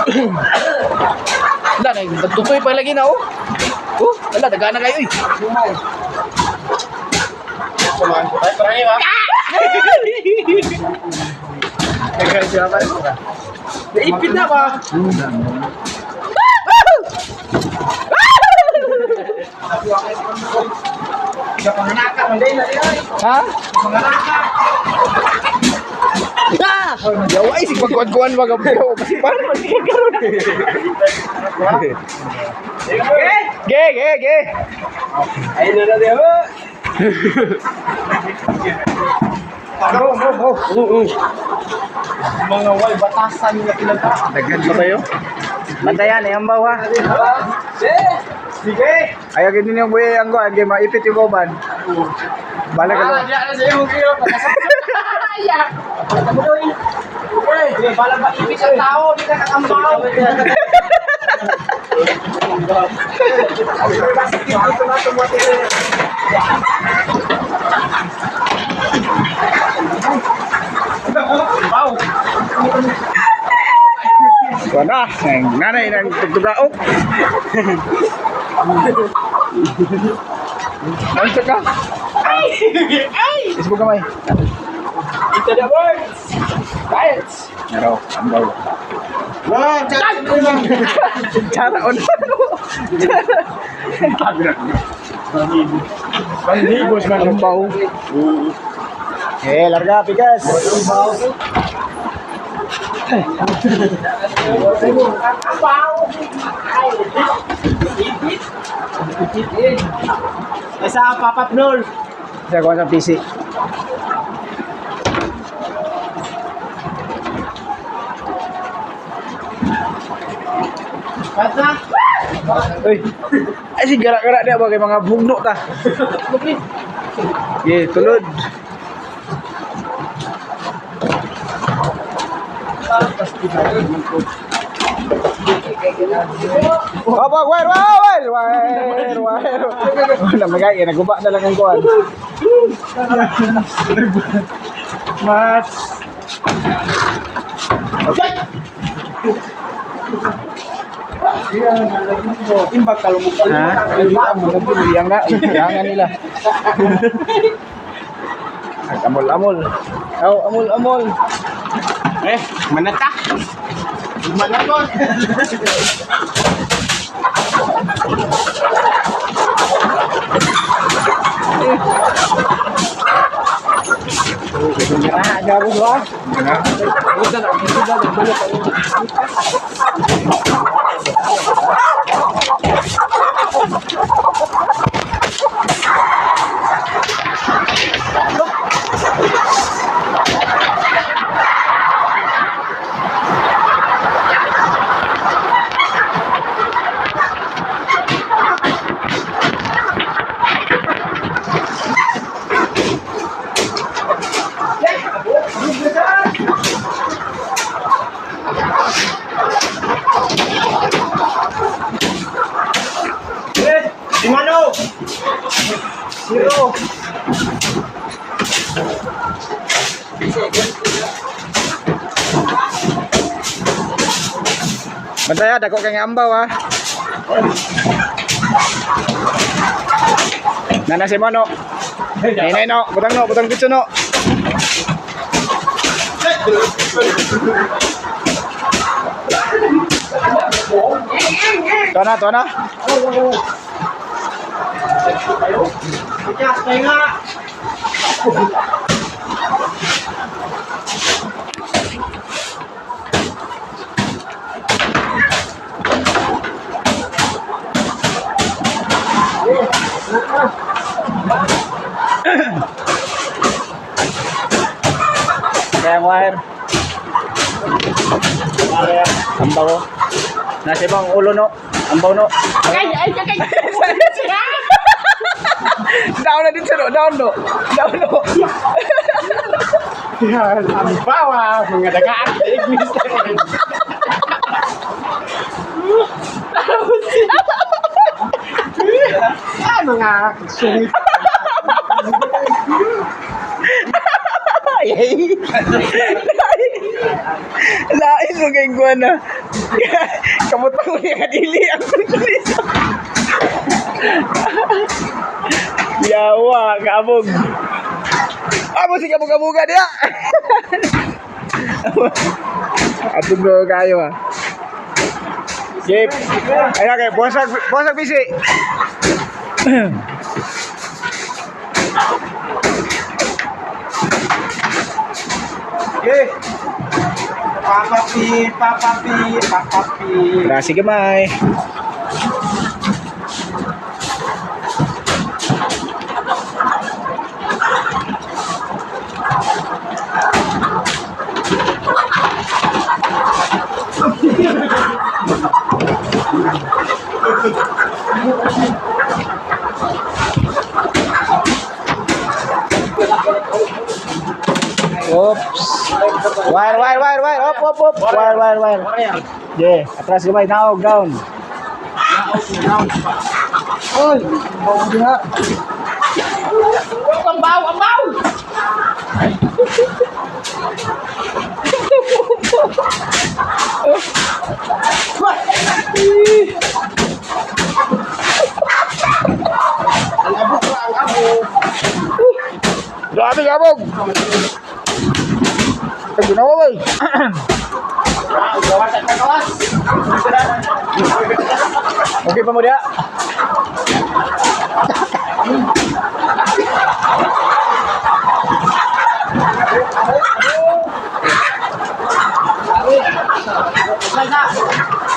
Wala, nagtutoy pa lagi na oh. Oh, wala, dagana kayo eh. Samahan ko tayo, parang yun ha. Nagkaroon siya pa rin. Naipit na ba? Ha? Ah! Yawa ay, sigpagkuhan-kuhan mga gabaw. Kasi parang magkakaroon. Ge! Ayun na na diyo. Mga wal, batasan nila pinagka. Daghan pa tayo. Bantayan, ang bawa. Sige! Ayaw ganyan yung buhay ang kuhan. Kaya maipit yung uban. Bala ka lang. Diyan na sa iyo, kayo. Ayak! Uy, bala ba ibig ang tao? Hindi ka nakambaw. Wala, ang nanay ng tugtugaok. Ano ka? Ay! Isbo kamay. Ito na boy! Bites! Naro, ang bawa. Wow! Cara on. Panghibos man Ang bawa. Eh, larga, pikas. Isa papat nol. Saya kuha sa PC. Basta. Uy. Ay, si gara-gara dia ba kay mga bugno ta. Ye, tulod. Apa, wire. Wala magay, naguba na lang ang kuan. Mas. Imbak kalau bukan. Yang na, jangan nila. Amol. Oh, amol. Mana ta? Mana kon? Gabo ba? Di mano? Zero. Bantay dako kay ambaw ha. Nana si Mono. Nay no, butang pitso no. Tona. Pecah setengah. Kaya wire. Ambaw. Nasi bang ulo no. Ambaw no. Ay. Down na dito no. Down no. Ya, ang bawa mengadakan English. Mga sungit. Lais mo kay Guana. Kamot pa ko niya kadili ang tulis. Yawa, kabog. Amo si kabog-kaboga dia. Atong go kayo ah. Gip. Ay okay, buwasag bisi. Okay. Papapi. Rasi gamay. Oops. Wire. Op. Wire. Yeah, atras gamay, naog, down. Oy, mau diha. Ambaw! Grabe kabog. Ay, ginawa ba? Gawas. Okay pa mo dia?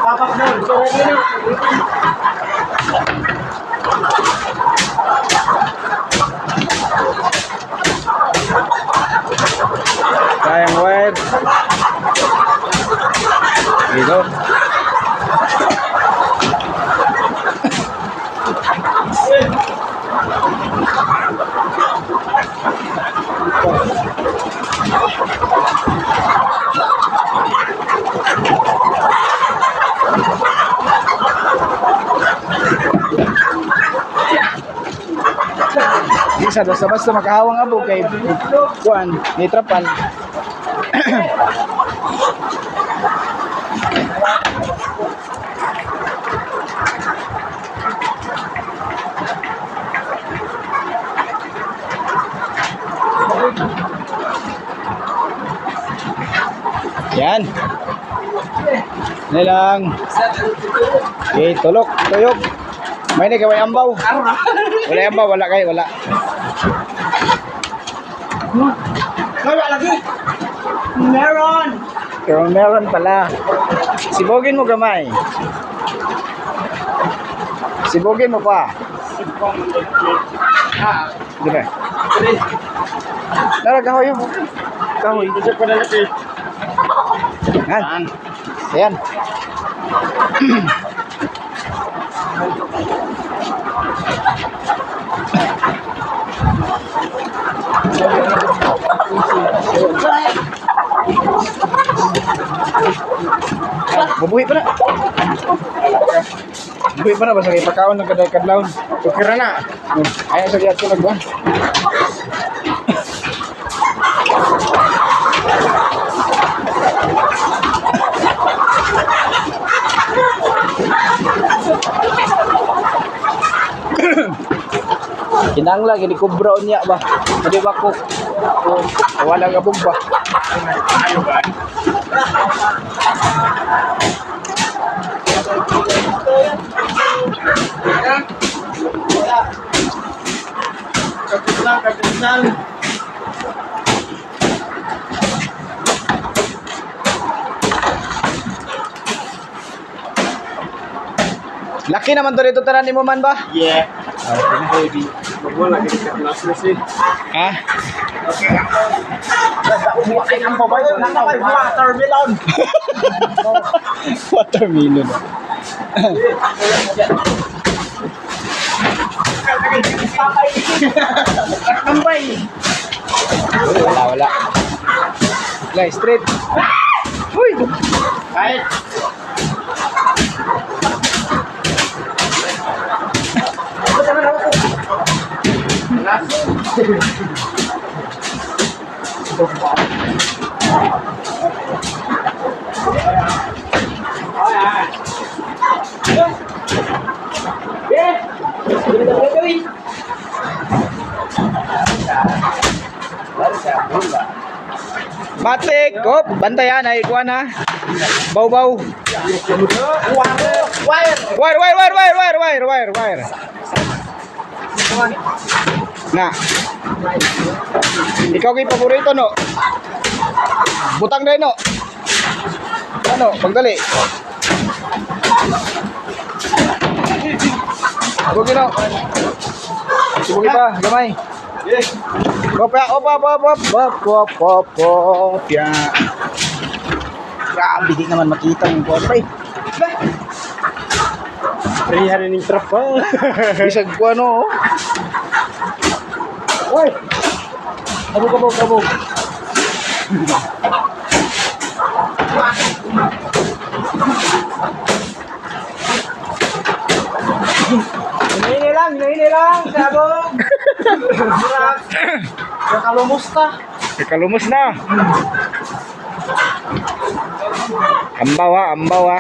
Papak doon. Sayang wire. Dito. Bisa basta makahawang abog kay kuan, nitrapan. Yan. Nilang. Okay, tuyok. May na kaway ambaw. Wala ambaw, wala. Wala lagi. Meron. Pero meron pala. Sibugin mo gamay. Sibugin mo pa. Di ba? Nara, kahoy mo. Kahoy. Ito pa na lagi. Yan. Ayan. Mabuhi pa na. Mabuhi pa na. Basta kayo pagkaon ng kadlaon. Kukira na. Ayaw sa lihat ko nagba. Kinangla, gini kubra niya ba? Hindi ba ko? Wala nga bumba. Ayaw ba? Kapitan. Laki naman to dito tanan ni mo man ba? Yeah. Baby. Wala lagi ka class na sin. Ha? Ang babae na naman watermelon. Watermelon. Tambay. Wala. Guys, straight. Uy! Kahit Matik. Hop, bantayan ay kuan ha. Baw-baw. Wire. Na. Ikaw kay paborito no. Butang dai no. Ano, pagdali. Bugi no. Bugi pa, gamay. Op. Ya. Grabe, di naman makita yung kuwan pa eh. Rihan ning trap pa. Bisag kuwan no. Oy. Kabog. Hinahinay lang, sabog. Kalumos na. Ambaw ha.